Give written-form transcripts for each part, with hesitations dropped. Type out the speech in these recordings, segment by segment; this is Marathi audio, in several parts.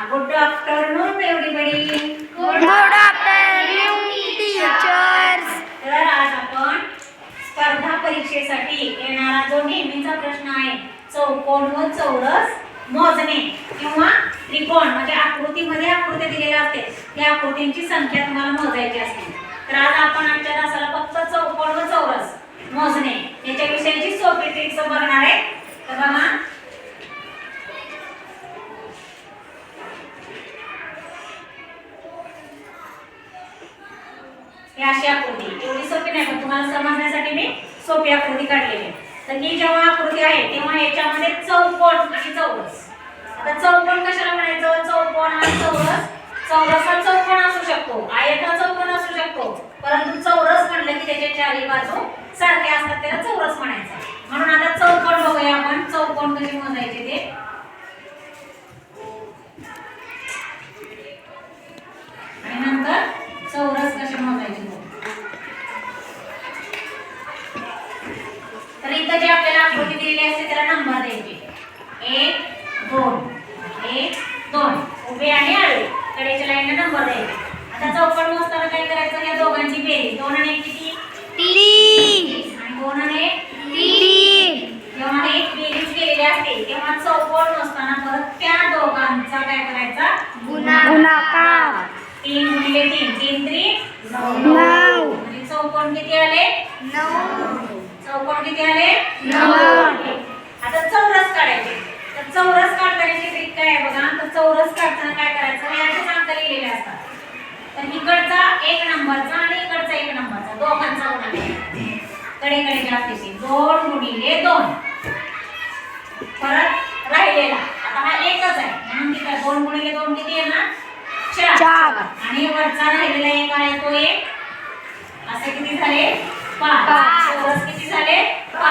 Good afternoon, everybody. Good afternoon, teachers. तर आज आपण स्पर्धा परीक्षेसाठी येणारा जो नेहमीचा प्रश्न आहे, चौकोन व चौरस मोजणे किंवा त्रिकोण म्हणजे आकृतीमध्ये आकृती दिलेल्या असते, त्या आकृतींची संख्या तुम्हाला मोजायची असते. तर आज आपण आजच्या तासाला फक्त चौकोन व चौरस मोजणे याच्याविषयीची सोपी ट्रिक्स बघणार आहे. तर बघा, ही अशी आकृती एवढी सोपी नाही, पण तुम्हाला समजण्यासाठी मी सोपी आकृती काढलेली आहे. तर ही जेव्हा आकृती आहे तेव्हा याच्यामध्ये चौकोन आणि चौरस. आता चौकोन कशाला म्हणायचं? चौकोन आणि चौरस. चौरस हा चौकोन असू शकतो, आयत हा चौकोन असू शकतो, परंतु चौरस म्हटलं की त्याच्या चारही बाजू सारख्या असतात, त्याला चौरस म्हणायचं. म्हणून आता चौकोन बघूया आपण. चौकोन कसे मोजायचे ते. आणि नंतर चौरस कसे मोजायचे. तर इथं जे आपल्याला आकृती दिलेली असते त्याला नंबर द्यायचे. 1 2 1 2 उभे आणि आडवे कडेच्या लाईनला नंबर द्यायचे. आता चौकोन मोजताना काय करायचं? या दोघांची बेरीज. 2 आणि 1 किती? 3 आणि 2 आणि 1 3. जेव्हा एक बेरीज केलेली असते तेव्हा चौकोन मोजताना परत त्या दोघांचा काय करायचा? गुणाकार. 3 गुणिले 3 3 3 9. 9. म्हणजे चौकोन किती आले? 9. चौकोन किती आले? 9. आता चौरस काढायचे. तर चौरस काढतानाची ट्रिक काय आहे बघा. तर चौरस काढताना काय करायचं? हे असे अंक लिहिलेले असतात. तर इकडचा 1 नंबरचा आणि इकडचा 1 नंबरचा दोघांचा गुणाकार कडे जास्तीचे 2 गुणिले 2. परत राहिलेला आता हा एकच आहे म्हणून किती? 2 गुणिले 2 किती येणार? 4. आणि वरचा राहिलेला एक आहे तो 1. असे किती झाले? 5. चौरस किती झाले? 5.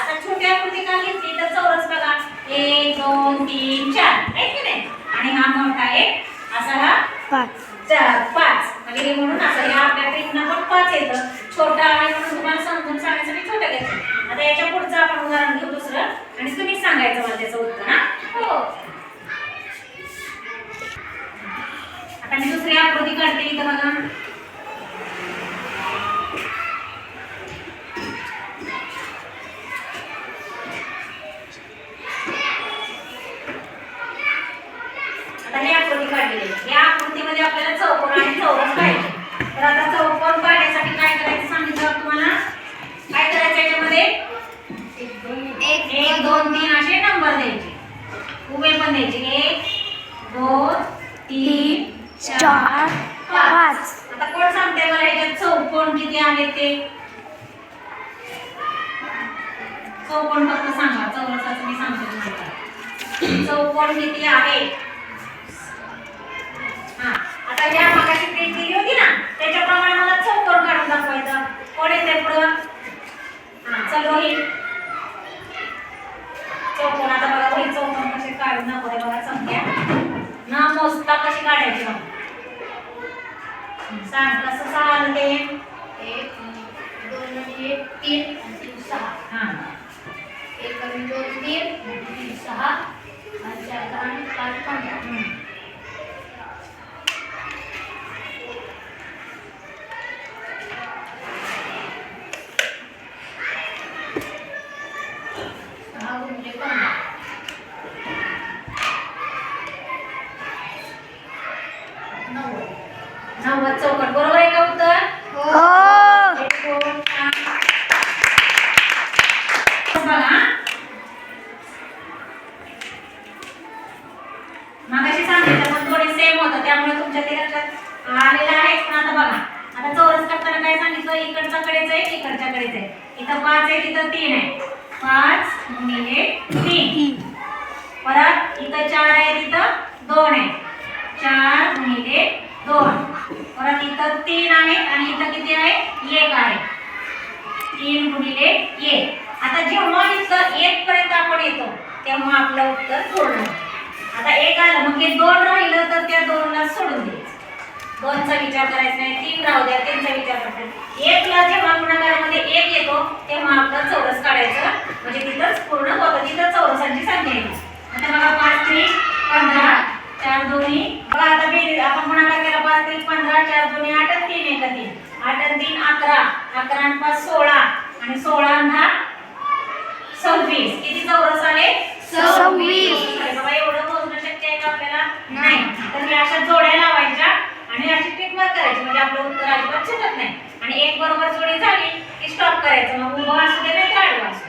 आता छोटी आकृती का घेतली तर चौरस बघा 1 2 3 4 आहे की नाही. आणि हा मोठा एक असा हा 5 म्हणजे म्हणून असं या आपल्या ट्रिकना पण 5 येतं. छोटा आहे म्हणून तुम्हाला समजून सांगण्यासाठी छोटं घ्यायचं. आता याच्या पुढचं आपण उदाहरण घेऊ दुसरं आणि तुम्हीच सांगायचं मला त्याचं उत्तर. हा हो. आता मी दुसरी आकृती काढते इथं बघा. आता ही आकृती काढलेली आहे. या आकृतीमध्ये आपल्याला चौकोन आणि चौरस पाहिजे. तर आता चौकोन काढण्यासाठी काय करायचं सांगितलं तुम्हाला? काय करायचं याच्यामध्ये? 1 2 3 असे नंबर द्यायचे. उभे पण द्यायचे. 1 2 3 4 5. आता कोण सांगते मला याच्यात चौकोन किती आले ते? चौकोन फक्त सांगा. चौरसाचं मी सांगते तुम्हाला. चौकोन किती आहे? हा आता या मागाशी ट्रिक दिली होती ना त्याच्याप्रमाणे मला चौकोन काढून दाखवायचं. कोण येते पुढं? हा चल रोहित. चौकोन आता बघा रोहित चौकोन कसे काढून दाखवते बघा. संख्या न मोजता कशी काढायची बघा. सांग कसं सांग ते? 1 2 1 3 3 6. हा 1 2 3 3 6 आणि 4 आणि 5 15. नव्वद चौकोन बरोबर आहे का उत्तर? हो. बघा मागाशी सांगितलं पण थोडे सेम होतं त्यामुळे तुमच्या ते लक्षात आलेलं आहे. पण आता बघा आता चौरस करताना काय सांगितलं? इकडच्या कडेच आहे इकडच्या कडेच आहे. इथं 5 आहे तिथं 3 आहे. 5 गुणिले 3. परत इथं 4 आहे तिथं 2 आहे. 4 गुणिले 2. परत इथं 3 आहे आणि इथं किती आहे? 1 आहे. 3 गुणिले 1. आता जेव्हा इथं 1 पर्यंत आपण येतो तेव्हा आपलं उत्तर पूर्ण. आता 1 आलं मग हे 2 राहिलं तर त्या 2 ला सोडून द्यायचं. 2 चा विचार करायचा नाही. 3 राहू द्या 3 चा विचार करायचा. 1 ला जेव्हा गुणाकारामध्ये 1 येतो तेव्हा आपलं चौरस काढायचं म्हणजे तिथंच पूर्ण होतं. तिथं चौरसांची संख्या येते. आता बघा 5 3 15 4 4 दोन्ही बघा आता बेरीज आपण गुणाकार केला 5 3 15 4 दोन्ही 8 आणि 3 1 3 8 आणि 3 11 11 आणि 5 16 आणि 16 आणि 10 26 किती चौरस आले 26. बाबा एवढं मोजणं शक्य आहे का आपल्याला नाही तर मी अशा जोड्या लावायच्या आणि अशी टिक मार्क करायची म्हणजे आपलं उत्तर अजिबात चुकत नाही आणि एक बरोबर जोडी झाली की स्टॉप करायचं मग उभं असू दे नाही तर आडवं असू दे.